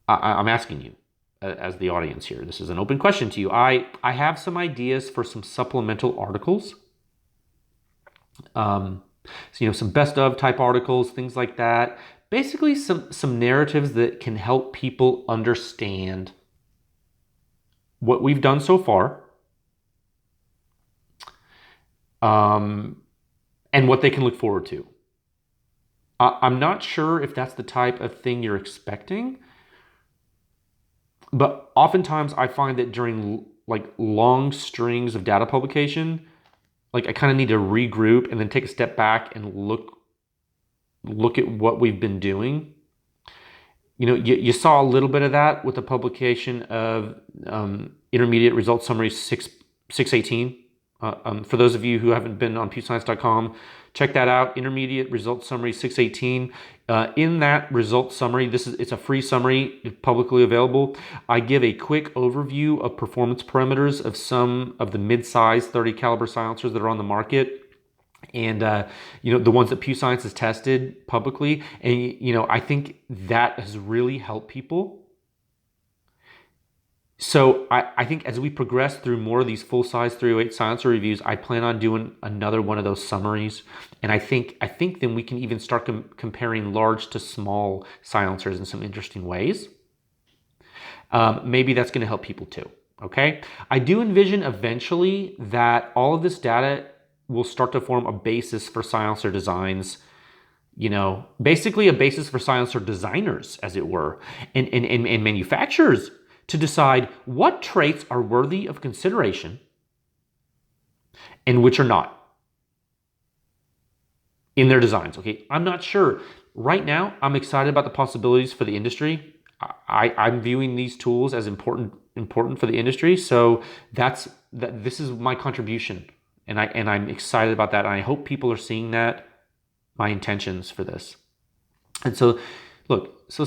I'm asking you as the audience here. This is an open question to you. I have some ideas for some supplemental articles. Some best of type articles, things like that. Basically some narratives that can help people understand what we've done so far. And what they can look forward to. I'm not sure if that's the type of thing you're expecting. But oftentimes I find that during like long strings of data publication, like I kind of need to regroup and then take a step back and look at what we've been doing. You saw a little bit of that with the publication of intermediate results summary 618. For those of you who haven't been on pewscience.com, check that out. Intermediate results summary 618. In that results summary, it's a free summary, publicly available. I give a quick overview of performance parameters of some of the mid-size 30 caliber silencers that are on the market. And the ones that PEW Science has tested publicly. And I think that has really helped people. So I think as we progress through more of these full-size 308 silencer reviews, I plan on doing another one of those summaries. And I think then we can even start comparing large to small silencers in some interesting ways. Maybe that's going to help people too. Okay. I do envision eventually that all of this data will start to form a basis for silencer designs. Basically a basis for silencer designers, as it were, and manufacturers, to decide what traits are worthy of consideration and which are not in their designs. Okay, I'm not sure. Right now, I'm excited about the possibilities for the industry. I'm viewing these tools as important for the industry. So this is my contribution, and I'm excited about that. And I hope people are seeing that, my intentions for this. And so Look, so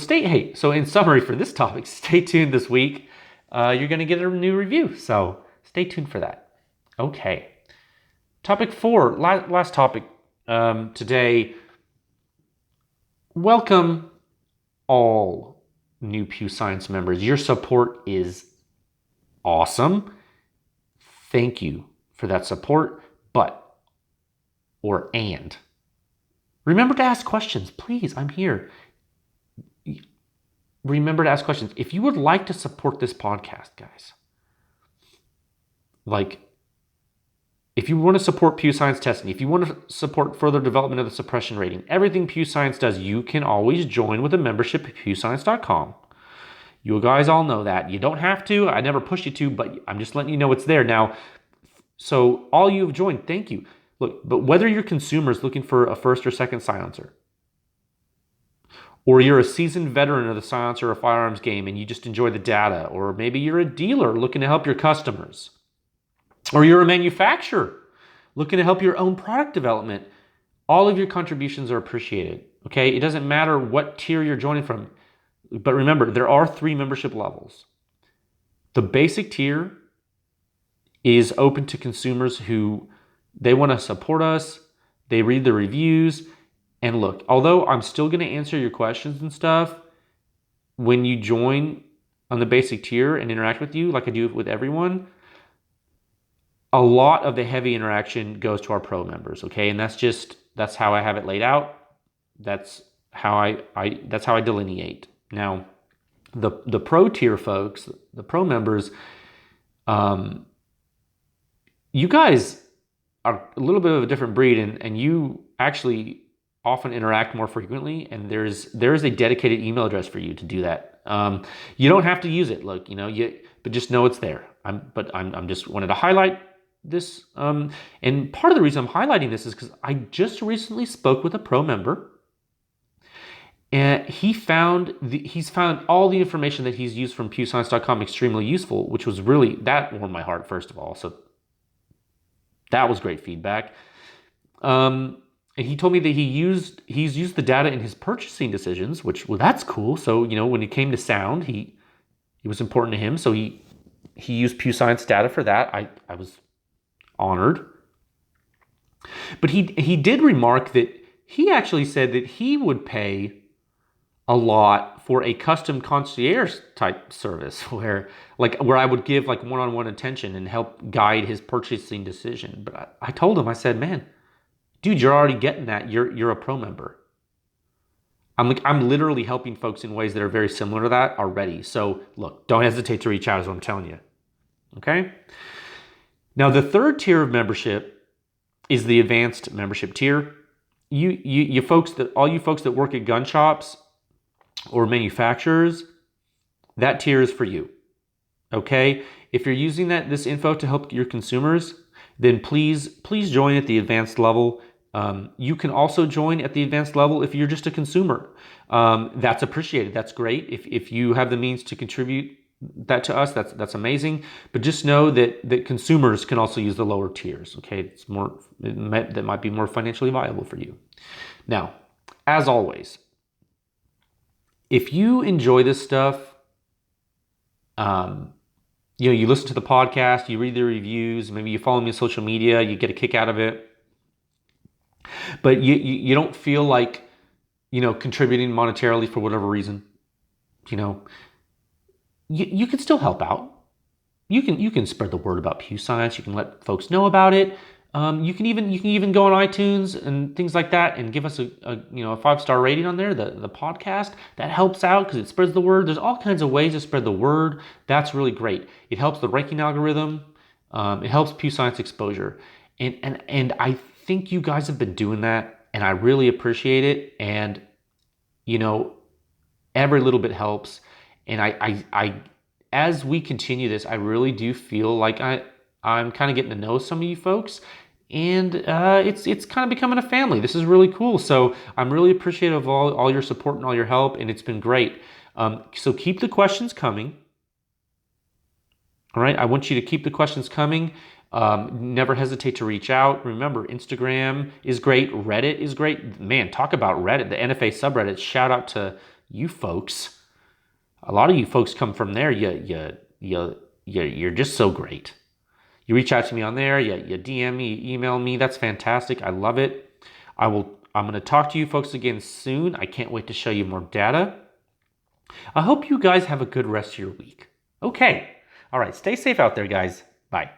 in summary for this topic, stay tuned this week. You're going to get a new review, so stay tuned for that. Okay. Topic 4, last topic today. Welcome all new PEW Science members. Your support is awesome. Thank you for that support, and remember to ask questions, please. I'm here. Remember to ask questions. If you would like to support this podcast, guys, if you want to support PEW Science testing, if you want to support further development of the suppression rating, everything PEW Science does, you can always join with a membership at pewscience.com. You guys all know that. You don't have to. I never push you to, but I'm just letting you know it's there now. So all you have joined, thank you. Look, but whether you're consumers looking for a first or second silencer, or you're a seasoned veteran of the silencer or firearms game and you just enjoy the data, or maybe you're a dealer looking to help your customers, or you're a manufacturer looking to help your own product development, all of your contributions are appreciated, okay? It doesn't matter what tier you're joining from, but remember, there are 3 membership levels. The basic tier is open to consumers who they want to support us, they read the reviews, and look, although I'm still going to answer your questions and stuff, when you join on the basic tier and interact with you like I do with everyone, a lot of the heavy interaction goes to our pro members, okay? And that's how I have it laid out. That's how I delineate. Now, the pro tier folks, the pro members, you guys are a little bit of a different breed, and you actually often interact more frequently, and there is a dedicated email address for you to do that. You don't have to use it, look, but just know it's there. I'm just wanted to highlight this, and part of the reason I'm highlighting this is because I just recently spoke with a pro member, and he's found all the information that he's used from pewscience.com extremely useful, which was really, that warmed my heart, first of all. So that was great feedback. And he told me that he's used the data in his purchasing decisions, which, well, that's cool. So, when it came to sound, it was important to him. So he used PEW Science data for that. I was honored. But he did remark that he actually said that he would pay a lot for a custom concierge type service where I would give one-on-one attention and help guide his purchasing decision. But I told him, I said, man, dude, you're already getting that. You're a pro member. I'm literally helping folks in ways that are very similar to that already. So look, don't hesitate to reach out, is what I'm telling you. Okay? Now, the third tier of membership is the advanced membership tier. All you folks that work at gun shops or manufacturers, that tier is for you. Okay? If you're using this info to help your consumers, then please join at the advanced level. You can also join at the advanced level if you're just a consumer. That's appreciated. That's great. If you have the means to contribute that to us, that's amazing. But just know that consumers can also use the lower tiers. Okay, that might be more financially viable for you. Now, as always, if you enjoy this stuff, you listen to the podcast, you read the reviews, maybe you follow me on social media, you get a kick out of it, but you don't feel like, contributing monetarily for whatever reason, you can still help out. You can spread the word about PEW Science. You can let folks know about it. You can even go on iTunes and things like that and give us a 5-star rating on there, the podcast. That helps out because it spreads the word. There's all kinds of ways to spread the word. That's really great. It helps the ranking algorithm. It helps PEW Science exposure. And I think you guys have been doing that, and I really appreciate it. And every little bit helps. And I as we continue this, I really do feel like I'm kind of getting to know some of you folks, and it's kind of becoming a family. This is really cool. So I'm really appreciative of all your support and all your help, and it's been great. So keep the questions coming. All right, I want you to keep the questions coming. Never hesitate to reach out. Remember, Instagram is great. Reddit is great. Man, talk about Reddit, the NFA subreddit. Shout out to you folks, a lot of you folks come from there. You're just so great. You reach out to me on there. You DM me, email me. That's fantastic. I love it. I'm going to talk to you folks again soon. I can't wait to show you more data. I hope you guys have a good rest of your week. Okay. All right. Stay safe out there, guys. Bye.